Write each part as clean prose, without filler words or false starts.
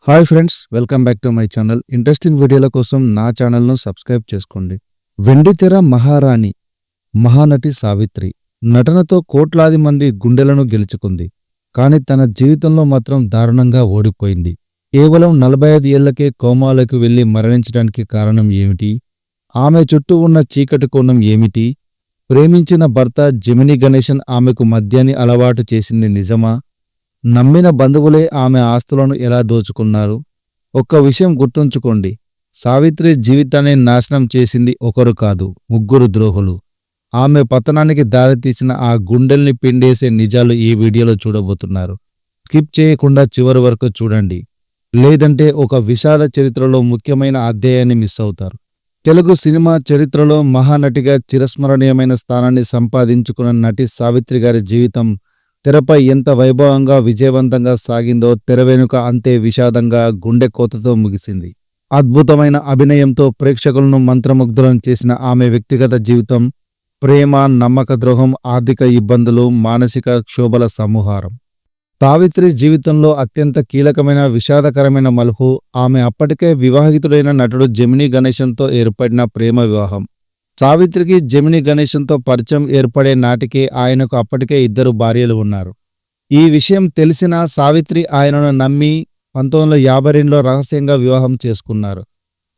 Hi friends, welcome back to my channel. Interesting వీడియోల కోసం నా ఛానల్ను సబ్స్క్రైబ్ చేసుకోండి. వెండితెర మహారాణి, మహానటి సావిత్రి నటనతో కోట్లాది మంది గుండెలను గెలుచుకుంది. కానీ తన జీవితంలో మాత్రం దారుణంగా ఓడిపోయింది. కేవలం 45 ఏళ్లకే కోమాలోకి వెళ్లి మరణించడానికి కారణం ఏమిటి? ఆమె చుట్టూ ఉన్న చీకటి కోణం ఏమిటి? ప్రేమించిన భర్త జెమినీ గణేశన్ ఆమెకు మద్యాన్ని అలవాటు చేసింది నిజమా? నమ్మిన బంధువులే ఆమె ఆస్తులను ఎలా దోచుకున్నారు? ఒక్క విషయం గుర్తుంచుకోండి, సావిత్రి జీవితాన్ని నాశనం చేసింది ఒకరు కాదు, ముగ్గురు ద్రోహులు. ఆమె పతనానికి దారితీసిన ఆ గుండెల్ని పిండేసే నిజాలు ఈ వీడియోలో చూడబోతున్నారు. స్కిప్ చేయకుండా చివరి వరకు చూడండి, లేదంటే ఒక విషాద చరిత్రలో ముఖ్యమైన అధ్యాయాన్ని మిస్ అవుతారు. తెలుగు సినిమా చరిత్రలో మహానటిగా చిరస్మరణీయమైన స్థానాన్ని సంపాదించుకున్న నటి సావిత్రి గారి జీవితం తెరపై ఎంత వైభవంగా విజయవంతంగా సాగిందో తెర వెనుక అంతే విషాదంగా గుండె కోతతో ముగిసింది. అద్భుతమైన అభినయంతో ప్రేక్షకులను మంత్రముగ్ధులను చేసిన ఆమె వ్యక్తిగత జీవితం ప్రేమ, నమ్మక ద్రోహం, ఆర్థిక ఇబ్బందులు, మానసిక క్షోభల సమూహారం. సావిత్రి జీవితంలో అత్యంత కీలకమైన విషాదకరమైన మలుపు ఆమె అప్పటికే వివాహితుడైన నటుడు జెమినీ గణేశన్తో ఏర్పడిన ప్రేమ వివాహం. సావిత్రికి జెమినీ గణేశన్తో పరిచయం ఏర్పడే నాటికి ఆయనకు అప్పటికే 2 భార్యలు ఉన్నారు. ఈ విషయం తెలిసిన సావిత్రి ఆయనను నమ్మి 1952లో రహస్యంగా వివాహం చేసుకున్నారు.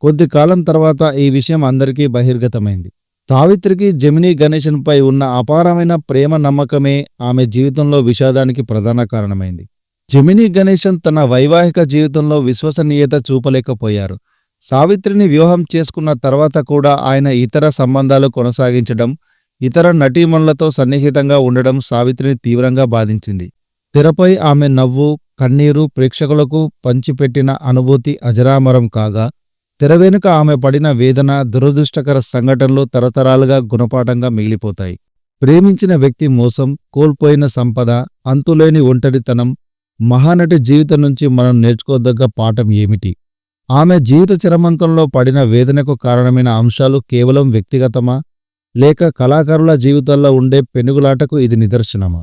కొద్ది కాలం తర్వాత ఈ విషయం అందరికీ బహిర్గతమైంది. సావిత్రికి జెమినీ గణేశన్పై ఉన్న అపారమైన ప్రేమ నమ్మకమే ఆమె జీవితంలో విషాదానికి ప్రధాన కారణమైంది. జెమినీ గణేశన్ తన వైవాహిక జీవితంలో విశ్వసనీయత చూపలేకపోయారు. సావిత్రిని వివాహం చేసుకున్న తర్వాత కూడా ఆయన ఇతర సంబంధాలు కొనసాగించడం, ఇతర నటీమణులతో సన్నిహితంగా ఉండడం సావిత్రిని తీవ్రంగా బాధించింది. తెరపై ఆమె నవ్వు, కన్నీరు ప్రేక్షకులకు పంచిపెట్టిన అనుభూతి అజరామరం కాగా, తెర వెనుక ఆమె పడిన వేదన, దురదృష్టకర సంఘటనలు తరతరాలుగా గుణపాఠంగా మిగిలిపోతాయి. ప్రేమించిన వ్యక్తి మోసం, కోల్పోయిన సంపద, అంతులేని ఒంటరితనం. మహానటి జీవితం నుంచి మనం నేర్చుకోదగ్గ పాఠం ఏమిటి? ఆమె జీవిత చరమంకంలో పడిన వేదనకు కారణమైన అంశాలు కేవలం వ్యక్తిగతమా, లేక కళాకారుల జీవితాల్లో ఉండే పెనుగులాటకు ఇది నిదర్శనమా?